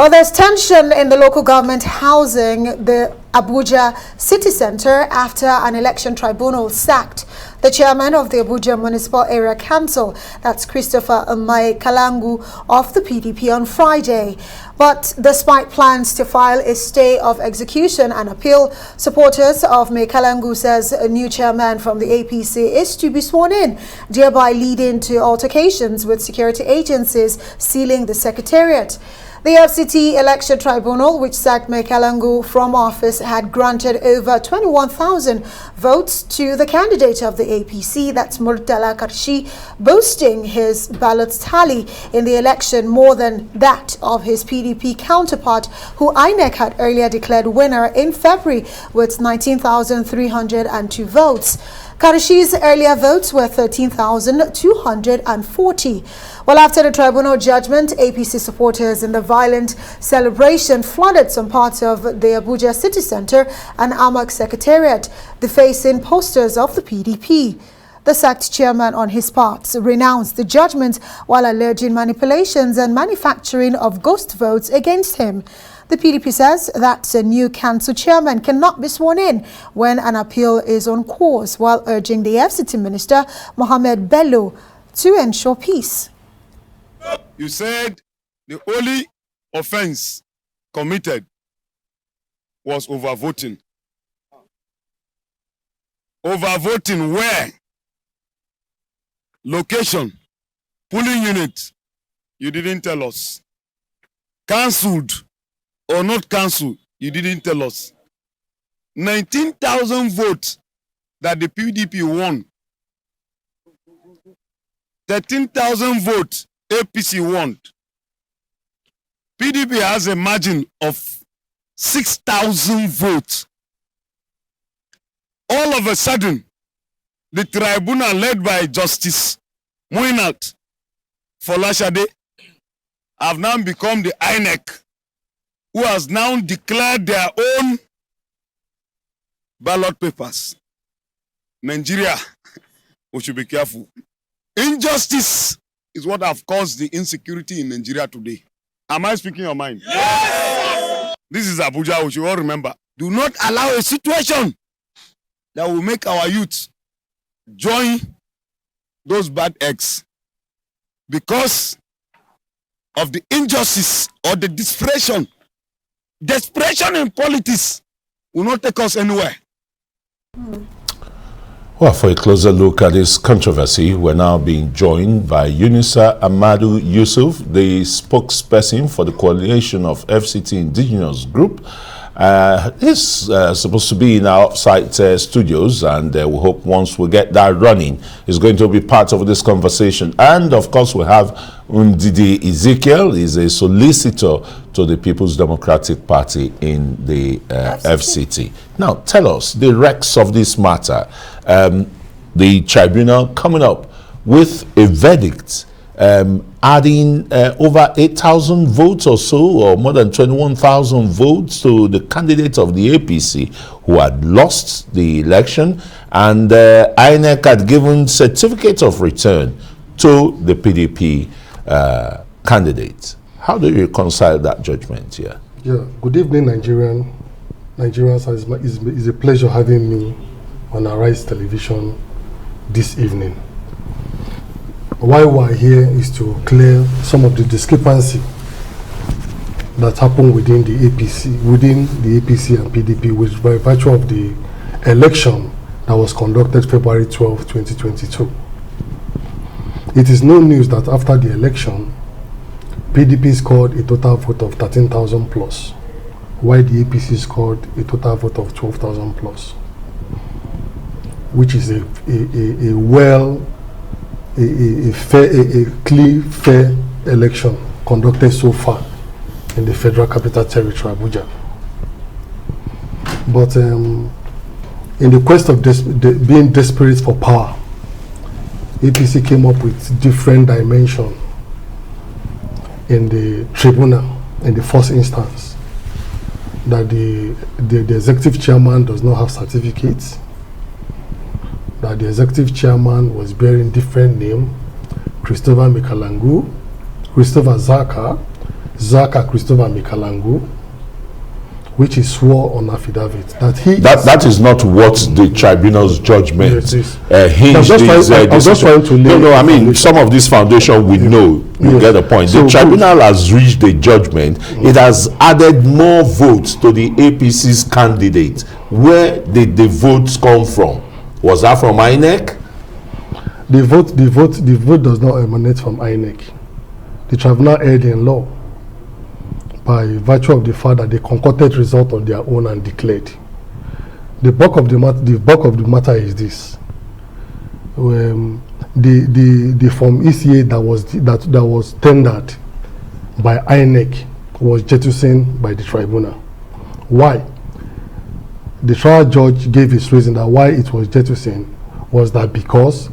Well, there's tension in the local government housing the Abuja city center after an election tribunal sacked the chairman of the Abuja Municipal Area Council, that's Christopher Kalangu of the PDP, on Friday. But despite plans to file a stay of execution and appeal, supporters of Kalangu says a new chairman from the APC is to be sworn in, thereby leading to altercations with security agencies sealing the secretariat. The FCT Election Tribunal, which sacked Kalangu from office, had granted over 21,000 votes to the candidate of the APC, that's Murtala Karshi, boasting his ballot tally in the election more than that of his PDP counterpart, who INEC had earlier declared winner in February with 19,302 votes. Karishi's earlier votes were 13,240. Well, after the tribunal judgment, APC supporters in the violent celebration flooded some parts of the Abuja city center and Amak secretariat, defacing posters of the PDP. The sacked chairman, on his part, renounced the judgment while alleging manipulations and manufacturing of ghost votes against him. The PDP says that a new council chairman cannot be sworn in when an appeal is on course, while urging the FCT minister, Mohammed Bello, to ensure peace. You said the only offense committed was overvoting. Overvoting where? Location, polling unit, you didn't tell us. Cancelled or not cancelled, you didn't tell us. 19,000 votes that the PDP won. 13,000 votes APC won. PDP has a margin of 6,000 votes. All of a sudden, the tribunal led by Justice Muinat Folashade have now become the INEC, who has now declared their own ballot papers. Nigeria, we should be careful. Injustice is what have caused the insecurity in Nigeria today. Am I speaking your mind? Yes! This is Abuja, we should all remember. Do not allow a situation that will make our youth join those bad eggs because of the injustice or the desperation. Desperation in politics will not take us anywhere. Well, for a closer look at this controversy, we're now being joined by Yunusa Amadu Yusuf, the spokesperson for the coalition of FCT Indigenous Group. He's supposed to be in our offsite studios, and we hope once we get that running, he's going to be part of this conversation. And of course, we have Ndidi Ezekiel. He's a solicitor to the People's Democratic Party in the FCT. Now, tell us the recs of this matter. The tribunal coming up with a verdict adding over 8,000 votes or so, or more than 21,000 votes to the candidate of the APC who had lost the election, and INEC had given certificate of return to the PDP candidate. How do you reconcile that judgment here? Yeah, good evening, Nigerians. It's a pleasure having me on Arise Television this evening. Why we're here is to clear some of the discrepancy that happened within the APC and PDP, which by virtue of the election that was conducted February 12, 2022. It is no news that after the election, PDP scored a total vote of 13,000 plus, while the APC scored a total vote of 12,000 plus, which is a clear, fair election conducted so far in the Federal Capital Territory, Abuja. But in the quest of being desperate for power, APC came up with different dimensions in the tribunal in the first instance, that the executive chairman does not have certificates, that the executive chairman was bearing different name, Christopher Kalangu, Christopher Zaka, Zaka Christopher Mikalangu, which he swore on affidavit that he that is not what the tribunal's judgment hinged. I'm just trying to no, I mean, some of this foundation we know. You get the point. So the tribunal has reached a judgment. It has added more votes to the APC's candidate. Where did the votes come from? Was that from INEC? The vote does not emanate from INEC. The tribunal erred in law by virtue of the fact that they concocted result on their own and declared. The bulk of the matter is this: the form ECA that was tendered by INEC was jettisoned by the tribunal. Why? The trial judge gave his reason that why it was jettisoned was that because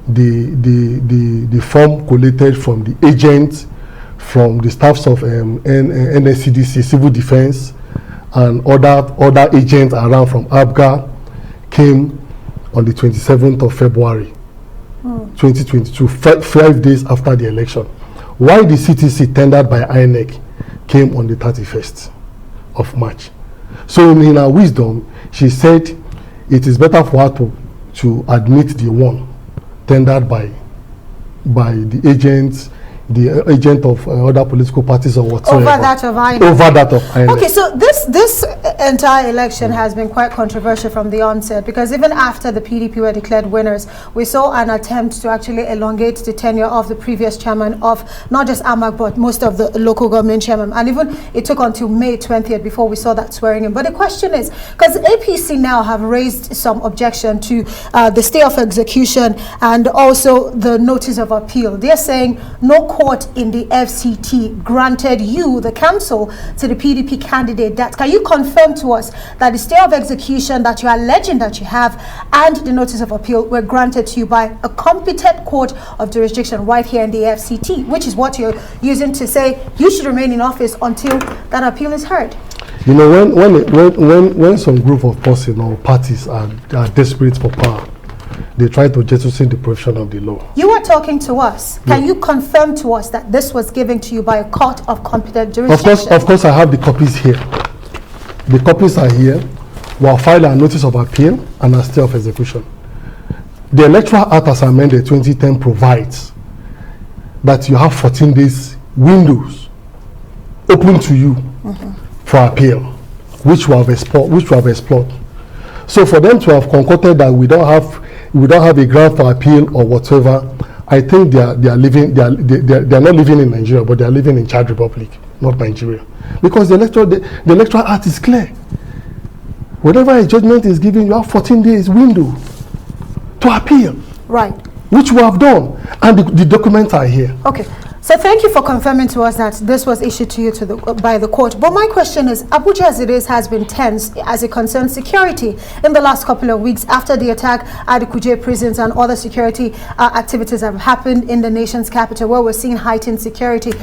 the form collated from the agents, from the staffs of NSCDC, Civil Defense, and other agents around from Abuja came on the 27th of February 2022, 5 days after the election. Why the CTC tendered by INEC came on the 31st of March. So in her wisdom, she said it is better for her to admit the one tendered by the agents, the agent of other political parties or whatsoever. Over that of INEC. Over that of INEC. Okay, so this entire election has been quite controversial from the onset, because even after the PDP were declared winners, we saw an attempt to actually elongate the tenure of the previous chairman of not just AMAC, but most of the local government chairman. And even it took until May 20th before we saw that swearing in. But the question is, because APC now have raised some objection to the stay of execution and also the notice of appeal. They're saying no court in the FCT granted you, the council, to the PDP candidate. That can you confirm to us that the stay of execution that you are alleging that you have and the notice of appeal were granted to you by a competent court of jurisdiction right here in the FCT, which is what you're using to say you should remain in office until that appeal is heard? You know, when some group of persons or parties are desperate for power, they try to jettison the provision of the law. You are talking to us. Can you confirm to us that this was given to you by a court of competent jurisdiction? Of course, I have the copies here. The copies are here. We'll file a notice of appeal and a stay of execution. The Electoral Act as amended 2010 provides that you have 14 days windows open to you for appeal, which we have explored. So for them to have concocted that we don't have a ground for appeal or whatever, I think they are not living in Nigeria, but they are living in Chad Republic, not Nigeria, because the electoral act is clear. Whenever a judgment is given, you have 14 days window to appeal, right? Which we have done, and the documents are here. Okay. So thank you for confirming to us that this was issued to you by the court. But my question is, Abuja as it is has been tense as it concerns security in the last couple of weeks after the attack at the Kuje prisons and other security activities have happened in the nation's capital, where we're seeing heightened security.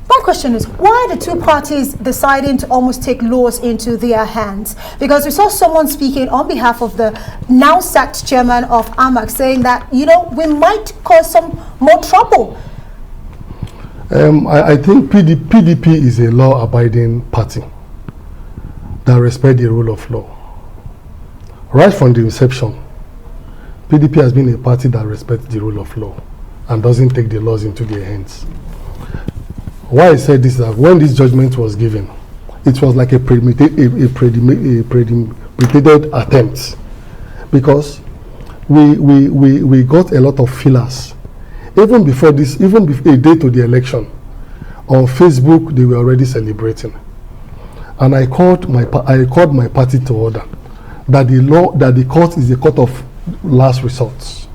My question is, why are the two parties deciding to almost take laws into their hands? Because we saw someone speaking on behalf of the now sacked chairman of AMAC saying that, you know, we might cause some more trouble. I think PDP is a law-abiding party that respects the rule of law. Right from the inception, PDP has been a party that respects the rule of law and doesn't take the laws into their hands. Why I said this is that when this judgment was given, it was like a premeditated attempt, because we got a lot of fillers. Even before a day to the election, on Facebook they were already celebrating, and I called my party to order that the court is a court of last resort.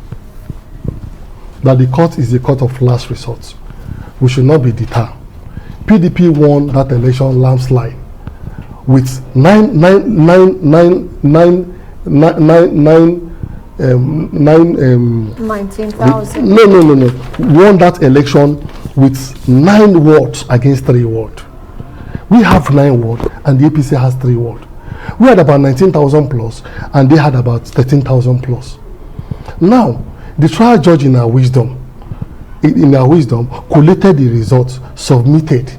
That the court is a court of last resort. We should not be deterred. PDP won that election landslide with 19,000. No. Won that election with 9 wards against 3 wards. We have 9 wards and the APC has 3 wards. We had about 19,000 plus and they had about 13,000 plus. Now, the trial judge in her wisdom, collated the results, submitted,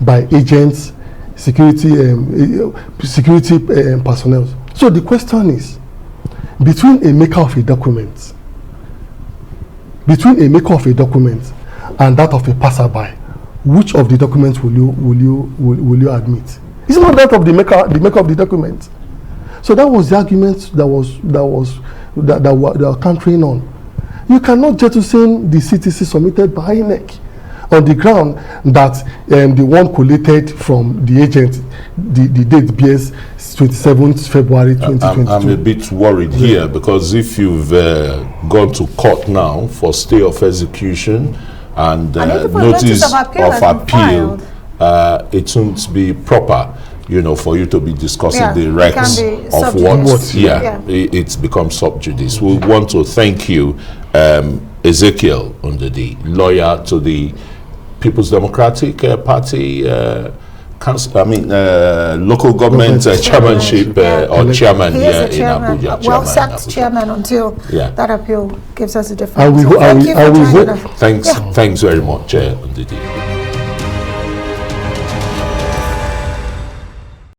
by agents, security personnel. So the question is, between a maker of a document and that of a passerby, which of the documents will you admit? It's not that of the maker of the document. So that was the argument that were countering on. You cannot jettison the CTC submitted by INEC on the ground that the one collated from the agent, the date bears 27th February 2022. I'm a bit worried here, because if you've gone to court now for stay of execution and notice of appeal, it won't be proper, for you to be discussing the recs of what, it's become sub judice. We want to thank you, Ezekiel Ndidi, lawyer to the People's Democratic Party, local government chairmanship or chairman here in Abuja. Well-sacked chairman until that appeal gives us a different. Thanks Thank you for joining us. Thanks very much, Ndidi.